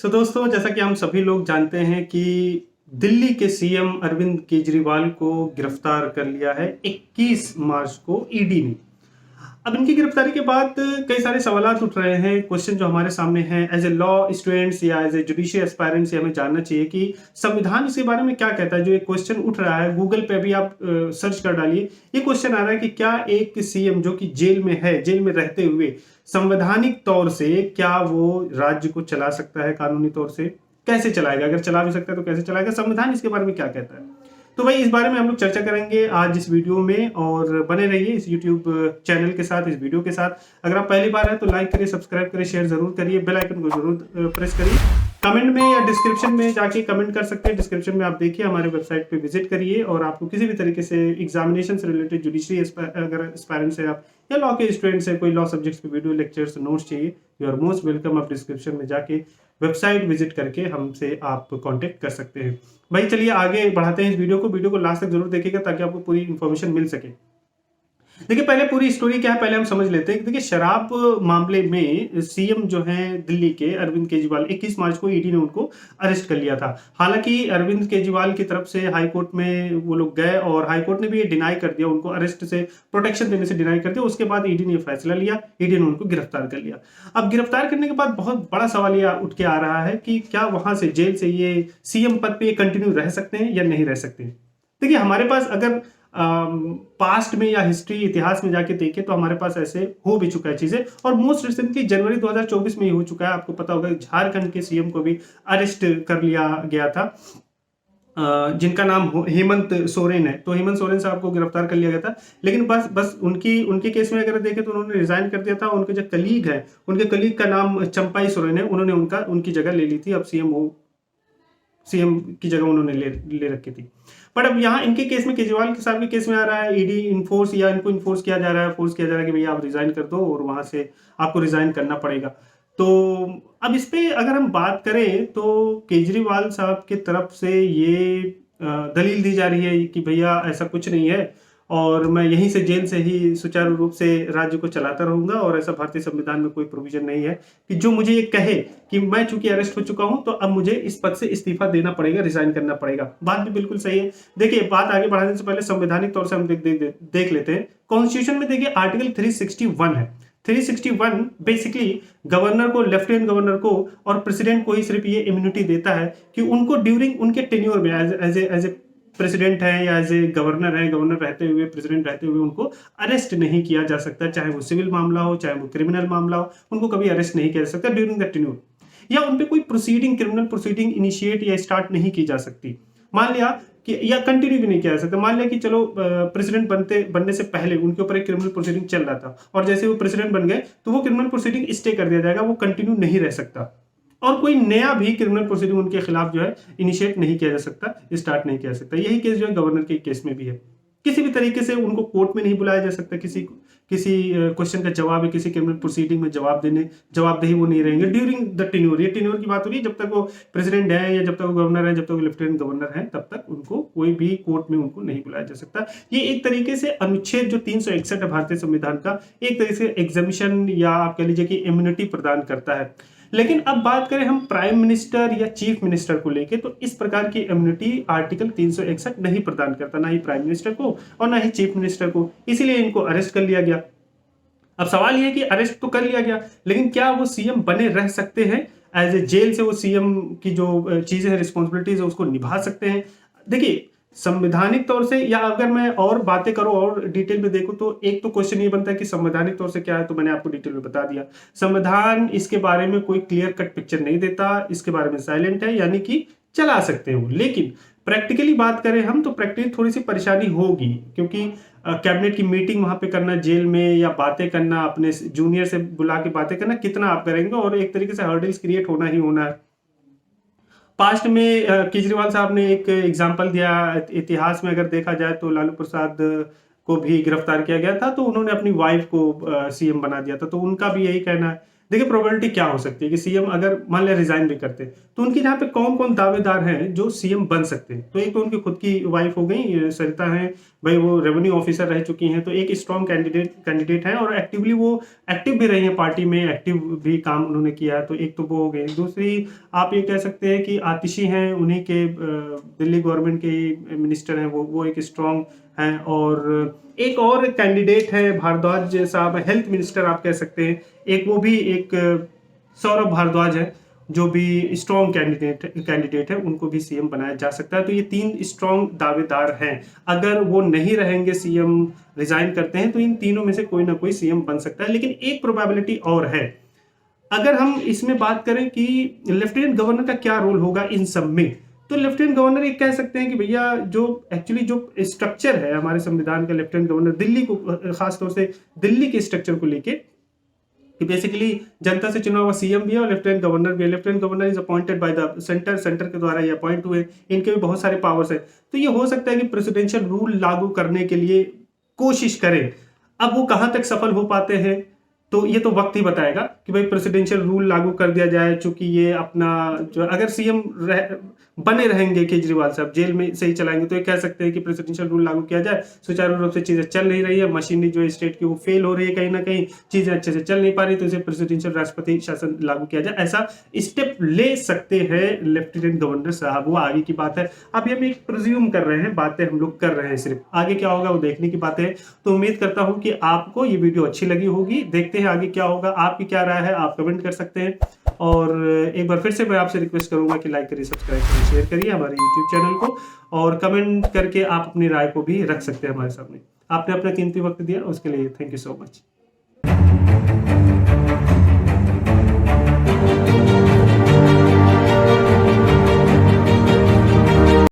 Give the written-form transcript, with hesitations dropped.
दोस्तों, जैसा कि हम सभी लोग जानते हैं कि दिल्ली के सीएम अरविंद केजरीवाल को गिरफ्तार कर लिया है 21 मार्च को ईडी ने। अब इनकी गिरफ्तारी के बाद कई सारे सवालात उठ रहे हैं। क्वेश्चन जो हमारे सामने हैं एज ए लॉ स्टूडेंट्स या एज ए जुडिशियल एस्पायरेंट्स, हमें जानना चाहिए कि संविधान इसके बारे में क्या कहता है। जो एक क्वेश्चन उठ रहा है, गूगल पे भी आप सर्च कर डालिए, ये क्वेश्चन आ रहा है कि क्या एक सीएम जो कि जेल में है, जेल में रहते हुए संवैधानिक तौर से क्या वो राज्य को चला सकता है? कानूनी तौर से कैसे चलाएगा? अगर चला भी सकता है तो कैसे चलाएगा? संविधान इसके बारे में क्या कहता है? तो भाई इस बारे में हम लोग चर्चा करेंगे आज इस वीडियो में, और बने रहिए इस यूट्यूब चैनल के साथ, इस वीडियो के साथ। अगर आप पहली बार है तो लाइक करिए, सब्सक्राइब करिए, शेयर जरूर करिए, बेल आइकन को जरूर प्रेस करिए। कमेंट में या डिस्क्रिप्शन में जाके कमेंट कर सकते हैं। डिस्क्रिप्शन में आप देखिए, हमारे वेबसाइट पे विजिट करिए, और आपको किसी भी तरीके से एग्जामिनेशन से रिलेटेड, जुडिशरी अगर एस्पायरेंट्स है आप या लॉ के स्टूडेंट्स है, कोई लॉ सब्जेक्ट्स पे वीडियो लेक्चर्स नोट्स चाहिए, यू आर मोस्ट वेलकम। आप डिस्क्रिप्शन में जाके वेबसाइट विजिट करके हमसे आप कांटेक्ट कर सकते हैं। भाई चलिए आगे बढ़ाते हैं इस वीडियो को लास्ट तक जरूर देखिएगा ताकि आपको पूरी इंफॉर्मेशन मिल सके। देखिए पहले पूरी स्टोरी क्या है पहले हम समझ लेते हैं। देखिए शराब मामले में सीएम जो है दिल्ली के अरविंद केजरीवाल, 21 मार्च को ईडी ने उनको अरेस्ट कर लिया था। हालांकि अरविंद केजरीवाल की तरफ से हाई कोर्ट में वो लोग गए और हाई कोर्ट ने भी ये डिनाई कर दिया, उनको अरेस्ट से प्रोटेक्शन देने से डिनाई कर दिया। उसके बाद ईडी ने फैसला लिया, ईडी ने उनको गिरफ्तार कर लिया। अब गिरफ्तार करने के बाद बहुत बड़ा सवाल ये उठ के आ रहा है कि क्या वहां से जेल से ये सीएम पद पे कंटिन्यू रह सकते हैं या नहीं रह सकते। देखिए हमारे पास अगर पास्ट में या हिस्ट्री इतिहास में जाके देखें तो हमारे पास ऐसे हो भी चुका है चीजें, और मोस्ट रिसेंटली जनवरी 2024 में ही हो चुका है। आपको पता होगा झारखंड के सीएम को भी अरेस्ट कर लिया गया था, जिनका नाम हेमंत सोरेन है। तो हेमंत सोरेन साहब को गिरफ्तार कर लिया गया था, लेकिन बस उनके केस में अगर देखें तो उन्होंने रिजाइन कर दिया था। उनके जो कलीग है, उनके कलीग का नाम चंपाई सोरेन है, उन्होंने उनकी जगह ले ली थी। अब सीएम की जगह उन्होंने ले रखी थी। पर अब यहाँ इनके केस में, केजरीवाल के साहब के केस में आ रहा है ईडी इन्फोर्स, या इनको इन्फोर्स किया जा रहा है, फोर्स किया जा रहा है कि भैया आप रिजाइन कर दो और वहां से आपको रिजाइन करना पड़ेगा। तो अब इस पे अगर हम बात करें तो केजरीवाल साहब की तरफ से ये दलील दी जा रही है कि भैया ऐसा कुछ नहीं है, और मैं यहीं से जेल से ही सुचारू रूप से राज्य को चलाता रहूंगा, और ऐसा भारतीय संविधान में कोई प्रोविजन नहीं है कि जो मुझे ये कहे कि मैं चूंकि अरेस्ट हो चुका हूं तो अब मुझे इस पद से इस्तीफा देना पड़ेगा, रिजाइन करना पड़ेगा। बात भी बिल्कुल सही है। देखिए बात आगे बढ़ाने से पहले संवैधानिक तौर से हम देख लेते हैं। कॉन्स्टिट्यूशन में देखिए आर्टिकल 361 है। 361 बेसिकली गवर्नर को, लेफ्टिनेंट गवर्नर को और प्रेसिडेंट को ही सिर्फ ये इम्यूनिटी देता है कि उनको ड्यूरिंग उनके टेन्योर में एज ए प्रेसिडेंट है या एज ए गवर्नर है, गवर्नर रहते हुए, प्रेसिडेंट रहते हुए उनको अरेस्ट नहीं किया जा सकता। चाहे वो सिविल मामला हो, चाहे वो क्रिमिनल मामला हो, उनको कभी अरेस्ट नहीं किया जा सकता ड्यूरिंग द टेन्योर, या उन पे कोई प्रोसीडिंग, क्रिमिनल प्रोसीडिंग इनिशिएट या स्टार्ट नहीं की जा सकती। मान लिया कि, या कंटिन्यू भी नहीं किया जा सकता। मान लिया कि चलो प्रेसिडेंट बनने से पहले उनके ऊपर एक क्रिमिनल प्रोसीडिंग चल रहा था, और जैसे वो प्रेसिडेंट बन गए तो वो क्रिमिनल प्रोसीडिंग स्टे कर दिया जाएगा, वो कंटिन्यू नहीं रह सकता, और कोई नया भी क्रिमिनल प्रोसीडिंग उनके खिलाफ जो है इनिशिएट नहीं किया जा सकता, स्टार्ट नहीं किया जा सकता। यही केस जो है गवर्नर के केस में भी है। किसी भी तरीके से उनको कोर्ट में नहीं बुलाया जा सकता। किसी क्वेश्चन का जवाब है, किसी क्रिमिनल प्रोसीडिंग में जवाबदेही वो नहीं रहेंगे ड्यूरिंग द टेन्योर। ये टेन्योर की बात हो रही है, जब तक वो प्रेसिडेंट है या जब तक वो गवर्नर है, जब तक वो लेफ्टिनेंट गवर्नर है, तब तक उनको कोई भी कोर्ट में उनको नहीं बुलाया जा सकता। ये एक तरीके से अनुच्छेद जो 361 है भारतीय संविधान का, एक तरीके से एग्जामिशन या आप कह लीजिए कि इम्यूनिटी प्रदान करता है। लेकिन अब बात करें हम प्राइम मिनिस्टर या चीफ मिनिस्टर को लेके, तो इस प्रकार की इम्यूनिटी आर्टिकल 361 नहीं प्रदान करता, ना ही प्राइम मिनिस्टर को और ना ही चीफ मिनिस्टर को। इसीलिए इनको अरेस्ट कर लिया गया। अब सवाल यह है कि अरेस्ट तो कर लिया गया, लेकिन क्या वो सीएम बने रह सकते हैं? एज ए जेल से वो सीएम की जो चीजें हैं, रिस्पॉन्सिबिलिटीज है, उसको निभा सकते हैं? देखिए संवैधानिक तौर से, या अगर मैं और बातें करूं और डिटेल में देखूं, तो एक तो क्वेश्चन ये बनता है कि संवैधानिक तौर से क्या है, तो मैंने आपको डिटेल में बता दिया। संविधान इसके बारे में कोई क्लियर कट पिक्चर नहीं देता, इसके बारे में साइलेंट है, यानी कि चला सकते हो। लेकिन प्रैक्टिकली बात करें हम तो प्रैक्टिकली थोड़ी सी परेशानी होगी, क्योंकि कैबिनेट की मीटिंग वहां पे करना जेल में, या बातें करना, अपने जूनियर से बुला के बातें करना, कितना आप करेंगे, और एक तरीके से हर्डल्स क्रिएट होना ही होना है। पास्ट में केजरीवाल साहब ने एक एग्जाम्पल दिया, इतिहास में अगर देखा जाए तो लालू प्रसाद को भी गिरफ्तार किया गया था, तो उन्होंने अपनी वाइफ को सीएम बना दिया था, तो उनका भी यही कहना है। देखिए प्रोबेबिलिटी क्या हो सकती है कि सीएम अगर मान लिया रिजाइन भी करते हैं तो उनके यहाँ पे कौन कौन दावेदार हैं जो सीएम बन सकते हैं। तो एक तो उनकी खुद की वाइफ हो गई सरिता हैं, भाई वो रेवेन्यू ऑफिसर रह चुकी हैं, तो एक स्ट्रॉन्ग कैंडिडेट है और एक्टिवली वो एक्टिव भी रही है पार्टी में, एक्टिव भी काम उन्होंने किया है, तो एक तो वो हो गई। दूसरी आप ये कह सकते हैं कि आतिशी हैं, उन्हीं के दिल्ली गवर्नमेंट के मिनिस्टर हैं, वो एक स्ट्रॉन्ग हैं। और एक और कैंडिडेट है भारद्वाज साहब, हेल्थ मिनिस्टर आप कह सकते हैं, एक वो भी एक सौरभ भारद्वाज है जो भी स्ट्रॉन्ग कैंडिडेट है, उनको भी सीएम बनाया जा सकता है। तो ये 3 स्ट्रॉन्ग दावेदार हैं। अगर वो नहीं रहेंगे, सीएम रिजाइन करते हैं, तो इन तीनों में से कोई ना कोई सीएम बन सकता है। लेकिन एक प्रोबेबिलिटी और है, अगर हम इसमें बात करें कि लेफ्टिनेंट गवर्नर का क्या रोल होगा इन सब में, तो लेफ्टिनेंट गवर्नर ये कह सकते हैं कि भैया जो एक्चुअली जो स्ट्रक्चर है हमारे संविधान का, लेफ्टिनेंट गवर्नर दिल्ली को, खासतौर से दिल्ली के स्ट्रक्चर को लेके, कि बेसिकली जनता से चुना हुआ सीएम भी है और लेफ्टिनेंट गवर्नर भी है। Lieutenant governor is appointed by the centre के द्वारा ये अपॉइंट हुए, इनके भी बहुत सारे पावर्स है। तो ये हो सकता है कि प्रेसिडेंशियल रूल लागू करने के लिए कोशिश करें। अब वो कहां तक सफल हो पाते हैं तो ये तो वक्त ही बताएगा कि भाई प्रेसिडेंशियल रूल लागू कर दिया जाए, चूंकि ये अपना जो अगर सीएम बने रहेंगे केजरीवाल साहब, जेल में से ही चलाएंगे, तो ये कह सकते हैं कि प्रेसिडेंशियल रूल लागू किया जाए, सुचारू रूप से चीजें चल नहीं रही है, मशीनरी जो स्टेट की वो फेल हो रही है, कहीं ना कहीं चीजें अच्छे से चल नहीं पा रही, तो इसे प्रेसिडेंशियल राष्ट्रपति शासन लागू किया जाए, ऐसा स्टेप ले सकते हैं लेफ्टिनेंट गवर्नर साहब। वो आगे की बात है, अभी हम एक प्रिज्यूम कर रहे हैं, बातें हम लोग कर रहे हैं, सिर्फ आगे क्या होगा वो देखने की बातें है। तो उम्मीद करता हूं कि आपको ये वीडियो अच्छी लगी होगी। देखते हैं आगे क्या होगा, आपकी क्या राय है, आप कमेंट कर सकते हैं। और एक बार फिर से मैं आपसे रिक्वेस्ट करूंगा कि लाइक करिए, सब्सक्राइब करिए, शेयर करिए हमारे यूट्यूब चैनल को, और कमेंट करके आप अपनी राय को भी रख सकते हैं हमारे सामने। आपने अपना कीमती वक्त दिया, उसके लिए थैंक यू सो मच।